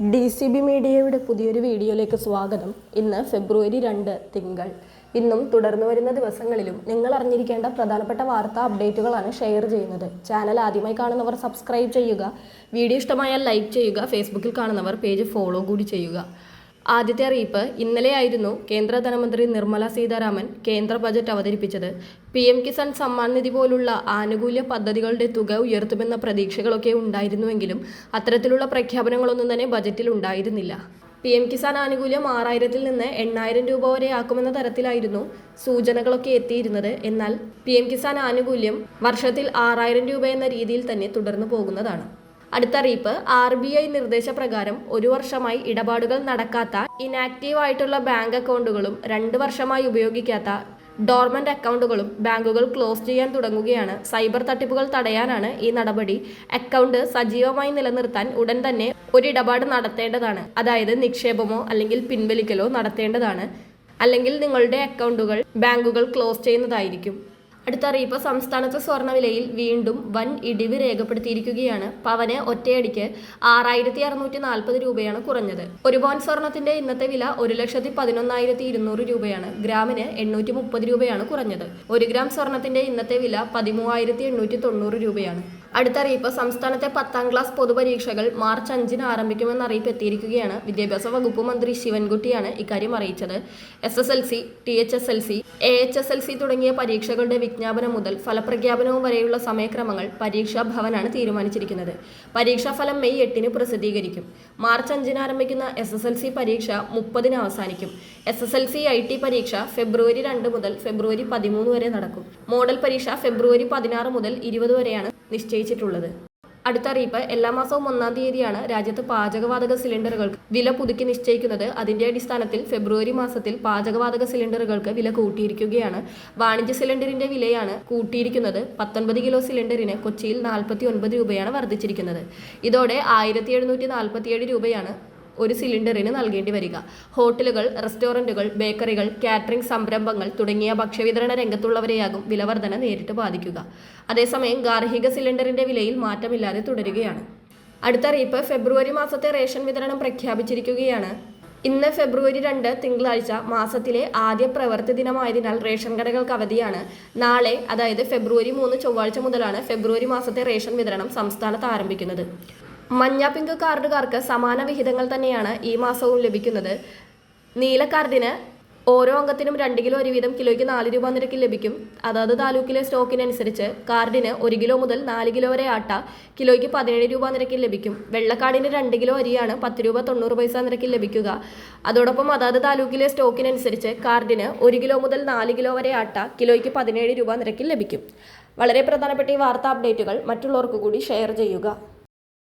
DCB മീഡിയയുടെ പുതിയൊരു വീഡിയോയിലേക്ക് സ്വാഗതം. ഇന്ന് ഫെബ്രുവരി 2 തിങ്കൾ. ഇന്നും തുടർന്നു വരുന്ന ദിവസങ്ങളിലും നിങ്ങൾ അറിഞ്ഞിരിക്കേണ്ട പ്രധാനപ്പെട്ട വാർത്താ അപ്ഡേറ്റുകളാണ് ഷെയർ ചെയ്യുന്നത്. ചാനൽ ആദ്യമായി കാണുന്നവർ സബ്സ്ക്രൈബ് ചെയ്യുക. വീഡിയോ ഇഷ്ടമായാൽ ലൈക്ക് ചെയ്യുക. ഫേസ്ബുക്കിൽ കാണുന്നവർ പേജ് ഫോളോ കൂടി ചെയ്യുക. ആദ്യത്തെ അറിയിപ്പ്, ഇന്നലെയായിരുന്നു കേന്ദ്ര ധനമന്ത്രി നിർമ്മല സീതാരാമൻ കേന്ദ്ര ബജറ്റ് അവതരിപ്പിച്ചത്. PM കിസാൻ സമ്മാൻ നിധി പോലുള്ള ആനുകൂല്യ പദ്ധതികളുടെ തുക ഉയർത്തുമെന്ന പ്രതീക്ഷകളൊക്കെ ഉണ്ടായിരുന്നുവെങ്കിലും അത്തരത്തിലുള്ള പ്രഖ്യാപനങ്ങളൊന്നും തന്നെ ബജറ്റിൽ ഉണ്ടായിരുന്നില്ല. PM കിസാൻ ആനുകൂല്യം 6000-ൽ നിന്ന് 8000 രൂപ വരെ ആക്കുമെന്ന തരത്തിലായിരുന്നു സൂചനകളൊക്കെ എത്തിയിരുന്നത്. എന്നാൽ PM കിസാൻ ആനുകൂല്യം വർഷത്തിൽ 6000 രൂപ എന്ന രീതിയിൽ തന്നെ തുടർന്നു പോകുന്നതാണ്. അടുത്ത അറിയിപ്പ്, RBI നിർദ്ദേശപ്രകാരം 1 വർഷമായി ഇടപാടുകൾ നടക്കാത്ത ഇനാക്റ്റീവ് ആയിട്ടുള്ള ബാങ്ക് അക്കൗണ്ടുകളും 2 വർഷമായി ഉപയോഗിക്കാത്ത ഡോർമന്റ് അക്കൗണ്ടുകളും ബാങ്കുകൾ ക്ലോസ് ചെയ്യാൻ തുടങ്ങുകയാണ്. സൈബർ തട്ടിപ്പുകൾ തടയാനാണ് ഈ നടപടി. അക്കൗണ്ട് സജീവമായി നിലനിർത്താൻ ഉടൻ തന്നെ ഒരു ഇടപാട് നടത്തേണ്ടതാണ്. അതായത് നിക്ഷേപമോ അല്ലെങ്കിൽ പിൻവലിക്കലോ നടത്തേണ്ടതാണ്. അല്ലെങ്കിൽ നിങ്ങളുടെ അക്കൗണ്ടുകൾ ബാങ്കുകൾ ക്ലോസ് ചെയ്യുന്നതായിരിക്കും. അടുത്ത അറിയിപ്പ്, സംസ്ഥാനത്ത് സ്വർണ്ണവിലയിൽ വീണ്ടും വൻ ഇടിവ് രേഖപ്പെടുത്തിയിരിക്കുകയാണ്. പവന് ഒറ്റയടിക്ക് 6640 രൂപയാണ് കുറഞ്ഞത്. ഒരു പവൻ സ്വർണത്തിന്റെ ഇന്നത്തെ വില 1,11,200 രൂപയാണ്. ഗ്രാമിന് 830 രൂപയാണ് കുറഞ്ഞത്. 1 ഗ്രാം സ്വർണത്തിന്റെ ഇന്നത്തെ വില 13,890 രൂപയാണ്. അടുത്ത അറിയിപ്പ്, സംസ്ഥാനത്തെ 10ാം ക്ലാസ് പൊതുപരീക്ഷകൾ മാർച്ച് 5-ന് ആരംഭിക്കുമെന്ന അറിയിപ്പ് എത്തിയിരിക്കുകയാണ്. വിദ്യാഭ്യാസ വകുപ്പ് മന്ത്രി ശിവൻകുട്ടിയാണ് ഇക്കാര്യം അറിയിച്ചത്. SSLC, THSLC, AHSLC തുടങ്ങിയ പരീക്ഷകളുടെ വിജ്ഞാപനം മുതൽ ഫലപ്രഖ്യാപനവും വരെയുള്ള സമയക്രമങ്ങൾ പരീക്ഷാ ഭവനാണ് തീരുമാനിച്ചിരിക്കുന്നത്. പരീക്ഷാഫലം മെയ് 8-ന് പ്രസിദ്ധീകരിക്കും. മാർച്ച് 5-ന് ആരംഭിക്കുന്ന SSLC പരീക്ഷ 30-ന് അവസാനിക്കും. SSLC IT പരീക്ഷ ഫെബ്രുവരി 2 മുതൽ ഫെബ്രുവരി 13 വരെ നടക്കും. മോഡൽ പരീക്ഷ ഫെബ്രുവരി 16 മുതൽ 20 വരെയാണ് നിശ്ചയിച്ചിട്ടുള്ളത്. അടുത്ത അറിയിപ്പ്, എല്ലാ മാസവും 1-ാം തീയതിയാണ് രാജ്യത്ത് പാചകവാതക സിലിണ്ടറുകൾക്ക് വില പുതുക്കി നിശ്ചയിക്കുന്നത്. അതിന്റെ അടിസ്ഥാനത്തിൽ ഫെബ്രുവരി മാസത്തിൽ പാചകവാതക സിലിണ്ടറുകൾക്ക് വില കൂട്ടിയിരിക്കുകയാണ്. വാണിജ്യ സിലിണ്ടറിന്റെ വിലയാണ് കൂട്ടിയിരിക്കുന്നത്. 19 കിലോ സിലിണ്ടറിന് കൊച്ചിയിൽ 49 രൂപയാണ് വർദ്ധിച്ചിരിക്കുന്നത്. ഇതോടെ 1747 രൂപയാണ് ഒരു സിലിണ്ടറിന് നൽകേണ്ടി വരിക. ഹോട്ടലുകൾ, റെസ്റ്റോറൻറ്റുകൾ, ബേക്കറികൾ, കാറ്ററിംഗ് സംരംഭങ്ങൾ തുടങ്ങിയ ഭക്ഷ്യവിതരണ രംഗത്തുള്ളവരെയാകും വിലവർധന നേരിട്ട് ബാധിക്കുക. അതേസമയം ഗാർഹിക സിലിണ്ടറിന്റെ വിലയിൽ മാറ്റമില്ലാതെ തുടരുകയാണ്. അടുത്ത അറിയിപ്പ്, ഫെബ്രുവരി മാസത്തെ റേഷൻ വിതരണം പ്രഖ്യാപിച്ചിരിക്കുകയാണ്. ഇന്ന് ഫെബ്രുവരി 2 തിങ്കളാഴ്ച മാസത്തിലെ ആദ്യ പ്രവൃത്തി ദിനമായതിനാൽ റേഷൻ കടകൾക്ക് അവധിയാണ്. നാളെ, അതായത് ഫെബ്രുവരി 3 ചൊവ്വാഴ്ച മുതലാണ് ഫെബ്രുവരി മാസത്തെ റേഷൻ വിതരണം സംസ്ഥാനത്ത് ആരംഭിക്കുന്നത്. മഞ്ഞ പിങ്ക് കാർഡുകാർക്ക് സമാന വിഹിതങ്ങൾ തന്നെയാണ് ഈ മാസവും ലഭിക്കുന്നത്. നീല കാർഡിന് ഓരോ അംഗത്തിനും 2 കിലോ അരി വീതം കിലോയ്ക്ക് 4 രൂപ നിരക്കിൽ ലഭിക്കും. അതാത് താലൂക്കിലെ സ്റ്റോക്കിനനുസരിച്ച് കാർഡിന് 1 കിലോ മുതൽ 4 കിലോ വരെ ആട്ട കിലോയ്ക്ക് 17 രൂപ നിരക്കിൽ ലഭിക്കും. വെള്ളക്കാർഡിന് 2 കിലോ അരിയാണ് 10 രൂപ 90 പൈസ നിരക്കിൽ ലഭിക്കുക. അതോടൊപ്പം അതാത് താലൂക്കിലെ സ്റ്റോക്കിനനുസരിച്ച് കാർഡിന് 1 കിലോ മുതൽ 4 കിലോ വരെ ആട്ട കിലോയ്ക്ക് 17 രൂപ നിരക്കിൽ ലഭിക്കും. വളരെ പ്രധാനപ്പെട്ട ഈ വാർത്താ അപ്ഡേറ്റുകൾ മറ്റുള്ളവർക്ക് കൂടി ഷെയർ ചെയ്യുക.